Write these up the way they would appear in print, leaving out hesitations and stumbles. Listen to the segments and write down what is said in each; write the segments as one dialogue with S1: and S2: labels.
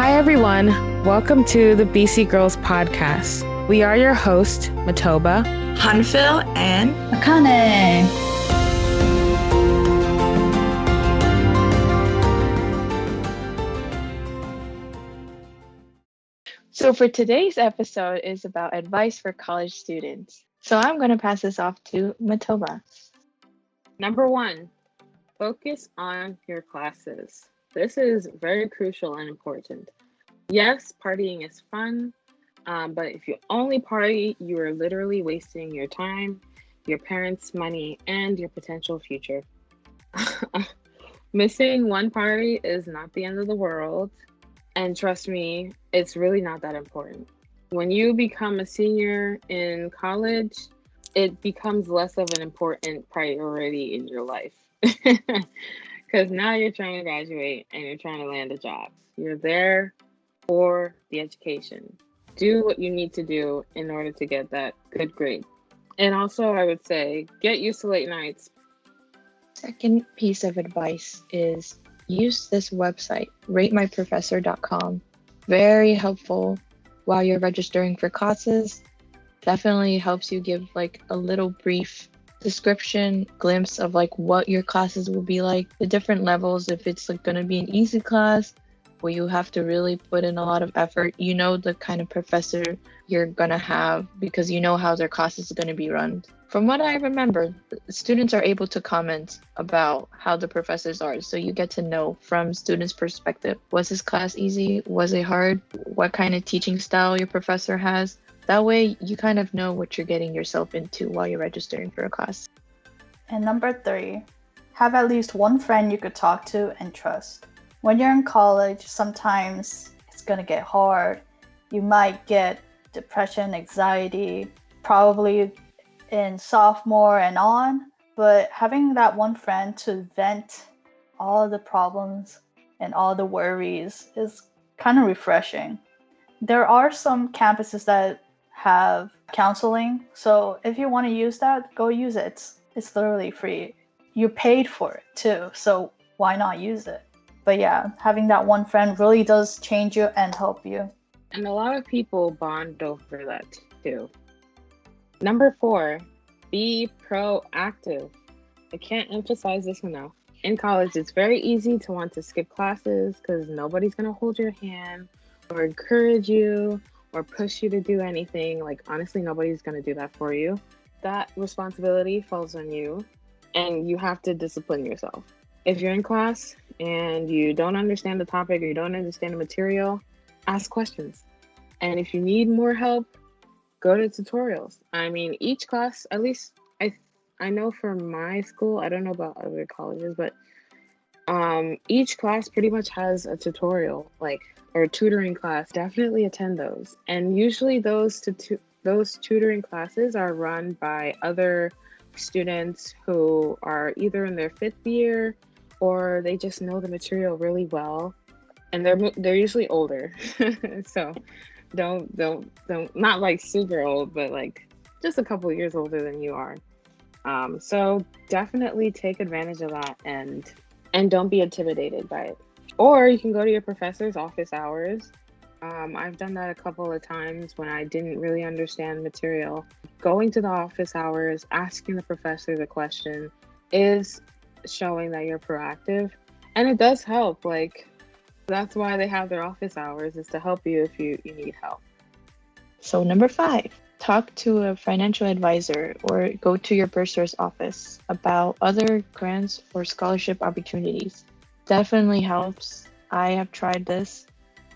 S1: Hi, everyone. Welcome to the BC Girls Podcast. We are your hosts, Matoba,
S2: Hanfil, and
S3: Akane.
S1: So for today's episode is about advice for college students. So I'm going to pass this off to Matoba.
S4: Number 1, focus on your classes. This is very crucial and important. Yes, partying is fun, but if you only party, you are literally wasting your time, your parents' money, and your potential future. Missing one party is not the end of the world. And trust me, it's really not that important. When you become a senior in college, it becomes less of an important priority in your life. Because now you're trying to graduate and you're trying to land a job. You're there for the education. Do what you need to do in order to get that good grade. And also, I would say, get used to late nights.
S3: Second piece of advice is use this website, ratemyprofessor.com. Very helpful while you're registering for classes. Definitely helps you give like a little brief description, glimpse of like what your classes will be like, the different levels, if it's like going to be an easy class where you have to really put in a lot of effort. You know the kind of professor you're going to have because you know how their classes are going to be run. From what I remember, students are able to comment about how the professors are. So you get to know from students' perspective, was this class easy? Was it hard? What kind of teaching style your professor has? That way you kind of know what you're getting yourself into while you're registering for a class.
S5: And number 3, have at least one friend you could talk to and trust. When you're in college, sometimes it's going to get hard. You might get depression, anxiety, probably in sophomore and on, but having that one friend to vent all the problems and all the worries is kind of refreshing. There are some campuses that have counseling, so if you want to use that, go use it. It's literally free. You paid for it too, so why not use it? But yeah, having that one friend really does change you and help you.
S4: And a lot of people bond over that too. Number 4, be proactive. I can't emphasize this enough. In college, it's very easy to want to skip classes because nobody's going to hold your hand or encourage you or push you to do anything. Like, honestly, nobody's going to do that for you. That responsibility falls on you, and you have to discipline yourself. If you're in class and you don't understand the topic or you don't understand the material, ask questions. And if you need more help, go to tutorials. I mean, each class, at least I know for my school, I don't know about other colleges, but each class pretty much has a tutorial, or a tutoring class. Definitely attend those. And usually those tutoring classes are run by other students who are either in their 5th year or they just know the material really well, and they're usually older. So don't not like super old, but like just a couple of years older than you are. So definitely take advantage of that and don't be intimidated by it. Or you can go to your professor's office hours. I've done that a couple of times when I didn't really understand material. Going to the office hours, asking the professor the question is showing that you're proactive, and it does help. Like, that's why they have their office hours, is to help you if you need help.
S3: So number 5, talk to a financial advisor or go to your bursar's office about other grants or scholarship opportunities. Definitely helps. I have tried this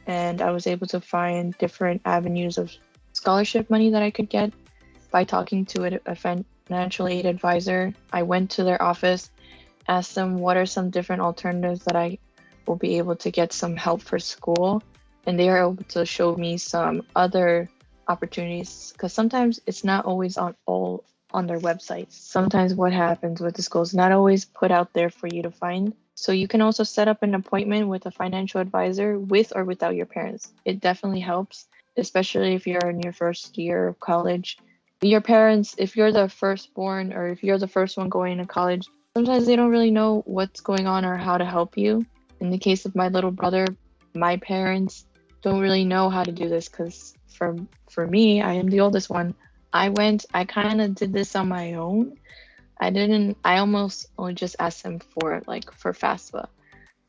S3: and I was able to find different avenues of scholarship money that I could get by talking to a financial aid advisor. I went to their office, asked them what are some different alternatives that I will be able to get some help for school, and they are able to show me some other opportunities, because sometimes it's not always on their websites. Sometimes what happens with the school is not always put out there for you to find. So you can also set up an appointment with a financial advisor with or without your parents. It definitely helps, especially if you're in your first year of college. Your parents, if you're the firstborn or if you're the first one going to college, sometimes they don't really know what's going on or how to help you. In the case of my little brother, my parents don't really know how to do this because for me, I am the oldest one. I kind of did this on my own. I almost only just asked them for FAFSA.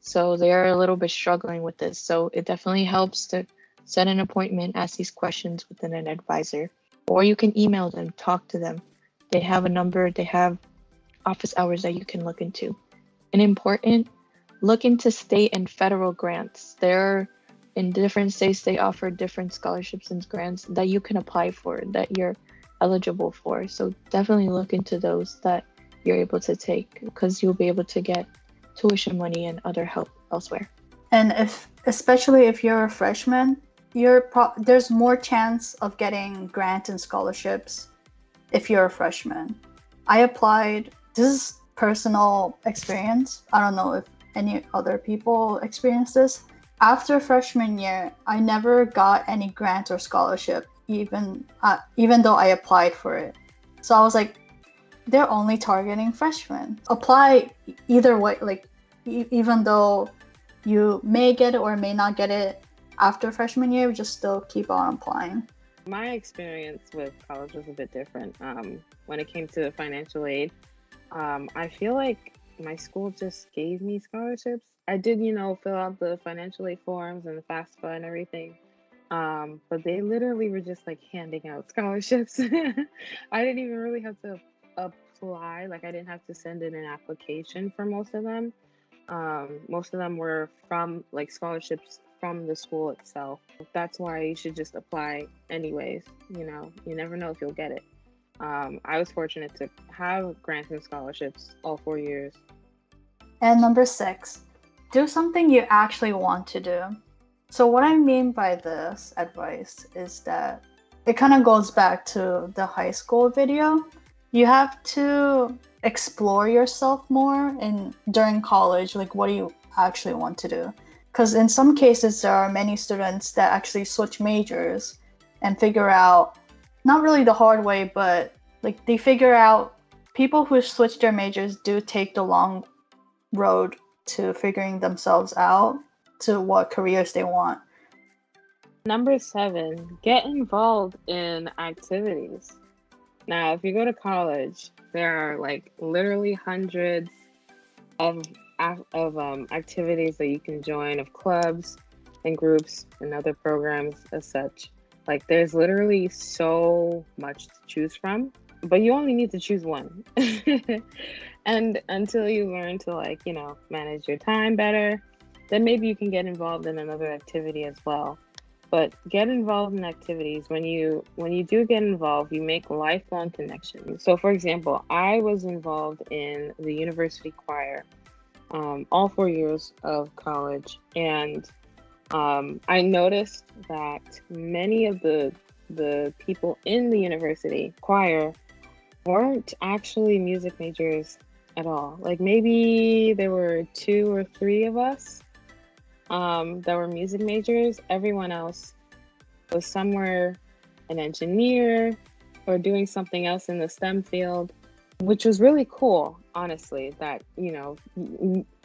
S3: So they're a little bit struggling with this. So it definitely helps to set an appointment, ask these questions within an advisor, or you can email them, talk to them. They have a number, they have office hours that you can look into. And important, look into state and federal grants. There, in different states, they offer different scholarships and grants that you can apply for, that you're eligible for. So definitely look into those that you're able to take, because you'll be able to get tuition money and other help elsewhere.
S5: And especially if you're a freshman, there's more chance of getting grants and scholarships if you're a freshman. I applied. This is personal experience. I don't know if any other people experience this. After freshman year, I never got any grant or scholarship, even though I applied for it. So I was like, they're only targeting freshmen. Apply either way, like even though you may get it or may not get it after freshman year, just still keep on applying.
S4: My experience with college was a bit different. When it came to financial aid, I feel like my school just gave me scholarships. I did, fill out the financial aid forms and the FAFSA and everything. But they literally were just like handing out scholarships. I didn't even really have to apply. Like I didn't have to send in an application for most of them. Most of them were from like scholarships from the school itself. That's why you should just apply anyways. You never know if you'll get it. I was fortunate to have grants and scholarships all 4 years.
S5: And number 6, do something you actually want to do. So what I mean by this advice is that it kind of goes back to the high school video. You have to explore yourself more during college, like what do you actually want to do? Because in some cases, there are many students that actually switch majors and figure out, not really the hard way, but like they figure out people who switch their majors do take the long road to figuring themselves out to what careers they want.
S4: Number 7, get involved in activities. Now, if you go to college, there are like literally hundreds of activities that you can join, of clubs and groups and other programs as such. Like there's literally so much to choose from, but you only need to choose one. And until you learn to manage your time better, then maybe you can get involved in another activity as well. But get involved in activities. When you do get involved, you make lifelong connections. So for example, I was involved in the university choir all 4 years of college, and I noticed that many of the people in the university choir weren't actually music majors at all. Like maybe there were 2 or 3 of us that were music majors. Everyone else was somewhere an engineer or doing something else in the STEM field, which was really cool, honestly, that,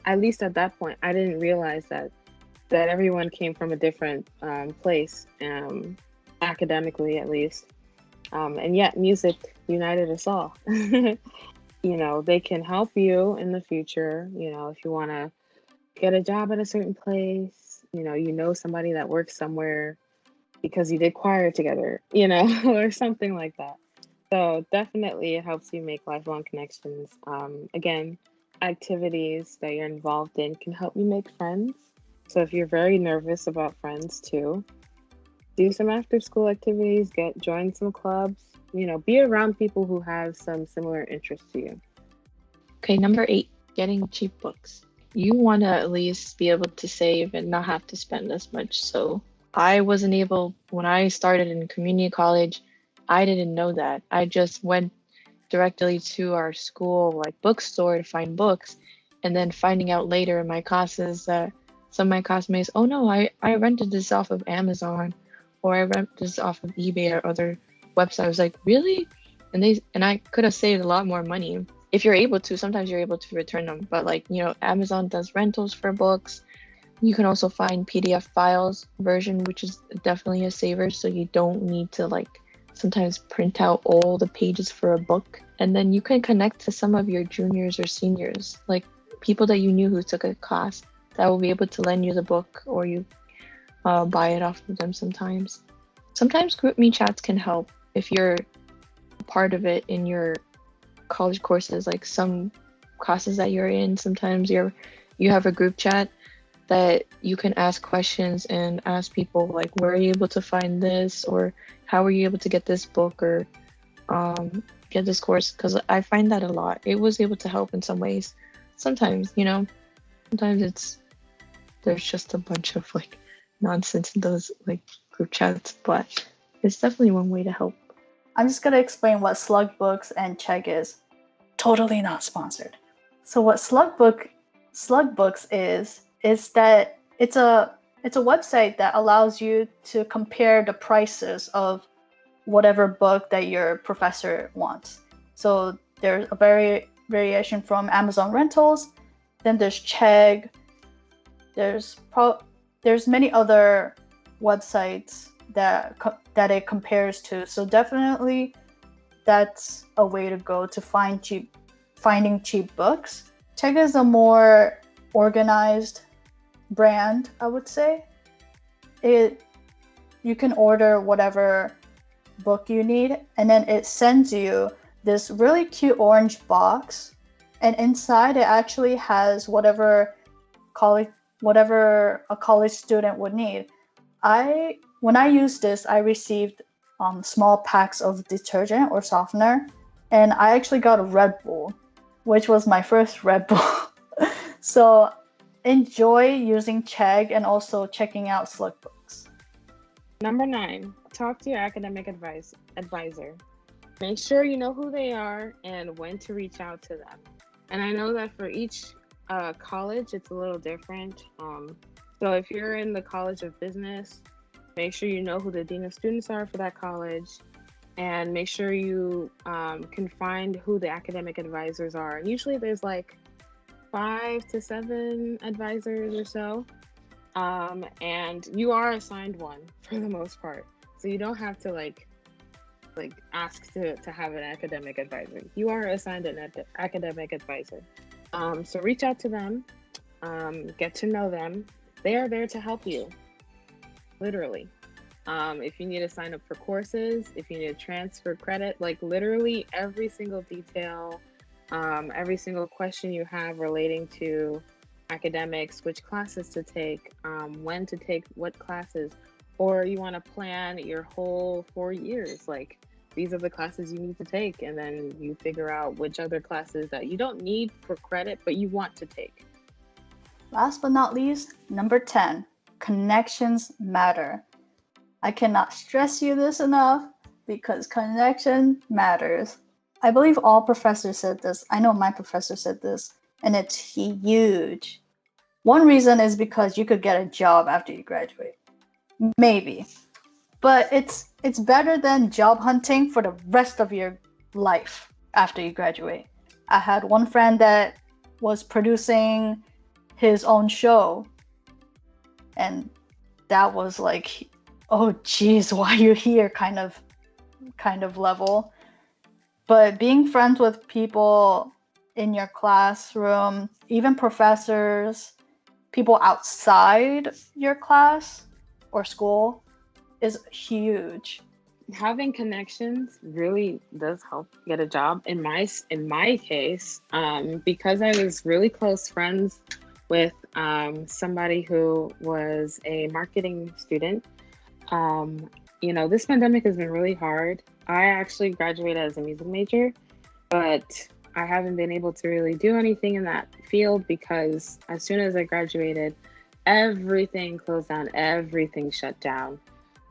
S4: at least at that point, I didn't realize that everyone came from a different place, academically at least. And yet music united us all. They can help you in the future, if you want to get a job at a certain place, somebody that works somewhere because you did choir together, or something like that. So definitely it helps you make lifelong connections. Again, activities that you're involved in can help you make friends. So if you're very nervous about friends too, do some after school activities, join some clubs, be around people who have some similar interests to you.
S3: Okay, number 8, getting cheap books. You want to at least be able to save and not have to spend as much. So I wasn't able, when I started in community college, I didn't know that. I just went directly to our school bookstore to find books, and then finding out later in my classes that some of my classmates, oh no, I rented this off of Amazon, or I rented this off of eBay or other websites. I was like, really? And I could have saved a lot more money. If you're able to, sometimes you're able to return them, but Amazon does rentals for books. You can also find PDF files version, which is definitely a saver, so you don't need to like sometimes print out all the pages for a book. And then you can connect to some of your juniors or seniors, like people that you knew who took a class that will be able to lend you the book, or you buy it off of them sometimes. Sometimes GroupMe chats can help if you're a part of it in your college courses, like some classes that you're in, sometimes you have a group chat that you can ask questions and ask people like, where are you able to find this, or how were you able to get this book, or get this course? Because I find that a lot. It was able to help in some ways. Sometimes, sometimes there's just a bunch of like nonsense in those like group chats, but it's definitely one way to help.
S5: I'm just gonna explain what Slug Books and Chegg is. Totally not sponsored. So what Slug Books is that it's a website that allows you to compare the prices of whatever book that your professor wants. So there's a variation from Amazon Rentals, then there's Chegg, there's many other websites that it compares to. So definitely that's a way to go to finding cheap books. Chegg is a more organized brand, I would say. You can order whatever book you need, and then it sends you this really cute orange box, and inside it actually has whatever a college student would need. When I used this, I received small packs of detergent or softener, and I actually got a Red Bull, which was my first Red Bull. So enjoy using Chegg and also checking out Slug Books.
S4: Number 9, talk to your academic advisor. Make sure you know who they are and when to reach out to them. And I know that for each college, it's a little different. So if you're in the College of Business, make sure you know who the Dean of Students are for that college, and make sure you can find who the academic advisors are. And usually there's like 5 to 7 advisors or so. And you are assigned one for the most part. So you don't have to like ask to have an academic advisor. You are assigned an academic advisor. So reach out to them, get to know them. They are there to help you, literally. If you need to sign up for courses, if you need to transfer credit, like literally every single detail, every single question you have relating to academics, which classes to take, when to take what classes, or you want to plan your whole 4 years, like these are the classes you need to take, and then you figure out which other classes that you don't need for credit but you want to take.
S5: Last but not least, number 10, connections matter. I cannot stress you this enough, because connection matters. I believe all professors said this. I know my professor said this, and it's huge. One reason is because you could get a job after you graduate. Maybe. But it's better than job hunting for the rest of your life after you graduate. I had one friend that was producing his own show, and that was like, oh geez, why are you here kind of level. But being friends with people in your classroom, even professors, people outside your class or school, is huge.
S4: Having connections really does help get a job. In my case, because I was really close friends with somebody who was a marketing student. This pandemic has been really hard. I actually graduated as a music major, but I haven't been able to really do anything in that field because as soon as I graduated, everything closed down, everything shut down.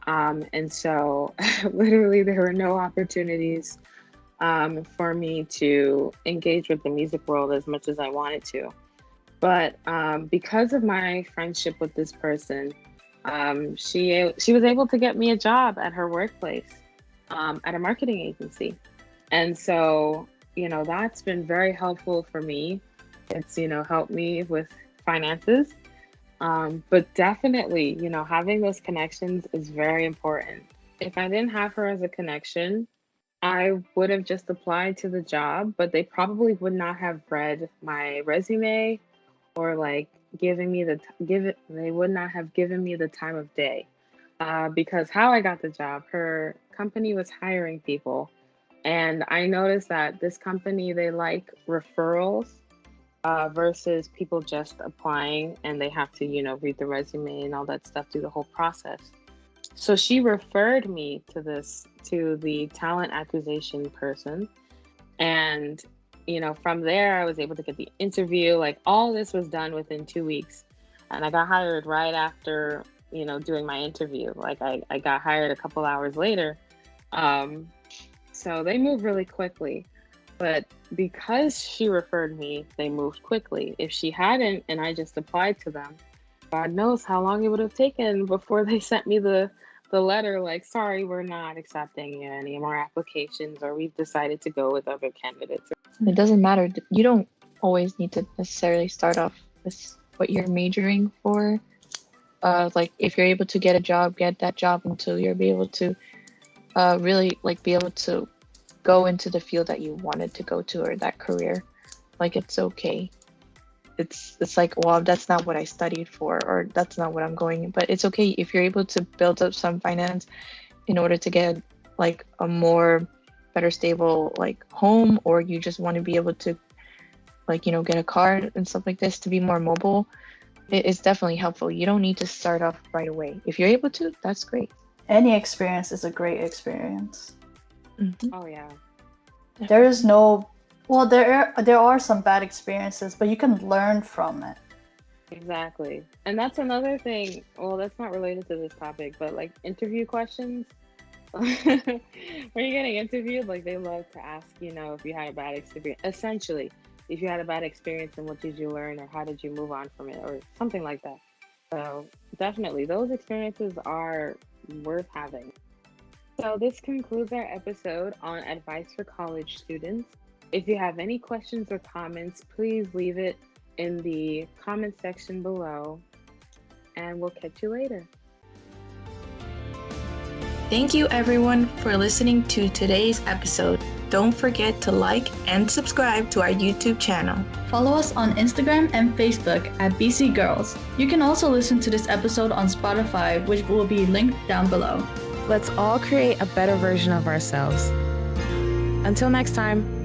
S4: And so literally there were no opportunities for me to engage with the music world as much as I wanted to. But because of my friendship with this person, she was able to get me a job at her workplace at a marketing agency. And so, that's been very helpful for me. It's, helped me with finances. But definitely, having those connections is very important. If I didn't have her as a connection, I would have just applied to the job, but they probably would not have read my resume or like giving me they would not have given me the time of day. Because how I got the job, her company was hiring people, and I noticed that this company, they like referrals versus people just applying and they have to, read the resume and all that stuff, do the whole process. So she referred me to the talent acquisition person. And, from there, I was able to get the interview. Like all this was done within 2 weeks. And I got hired right after, doing my interview. Like I got hired a couple hours later. So they moved really quickly. But because she referred me, they moved quickly. If she hadn't and I just applied to them, God knows how long it would have taken before they sent me the letter like, sorry, we're not accepting any more applications, or we've decided to go with other candidates.
S3: It doesn't matter. You don't always need to necessarily start off with what you're majoring for. Like if you're able to get that job until you're be able to really like be able to go into the field that you wanted to go to or that career. Like it's okay. It's like, well, that's not what I studied for, or that's not what I'm going in. But it's okay if you're able to build up some finance in order to get like a more better stable like home, or you just want to be able to like, get a car and stuff like this to be more mobile. It's definitely helpful. You don't need to start off right away. If you're able to, that's great.
S5: Any experience is a great experience.
S3: Mm-hmm.
S4: Oh yeah.
S5: There is no, well, there are some bad experiences, but you can learn from it.
S4: Exactly. And that's another thing. Well, that's not related to this topic, but like interview questions. When you're getting interviewed, like they love to ask, if you had a bad experience. Essentially, if you had a bad experience, and what did you learn, or how did you move on from it, or something like that. So definitely, those experiences are worth having. So this concludes our episode on advice for college students. If you have any questions or comments, please leave it in the comment section below, and we'll catch you later.
S2: Thank you everyone for listening to today's episode. Don't forget to like and subscribe to our YouTube channel.
S5: Follow us on Instagram and Facebook at BC Girls. You can also listen to this episode on Spotify, which will be linked down below.
S4: Let's all create a better version of ourselves. Until next time.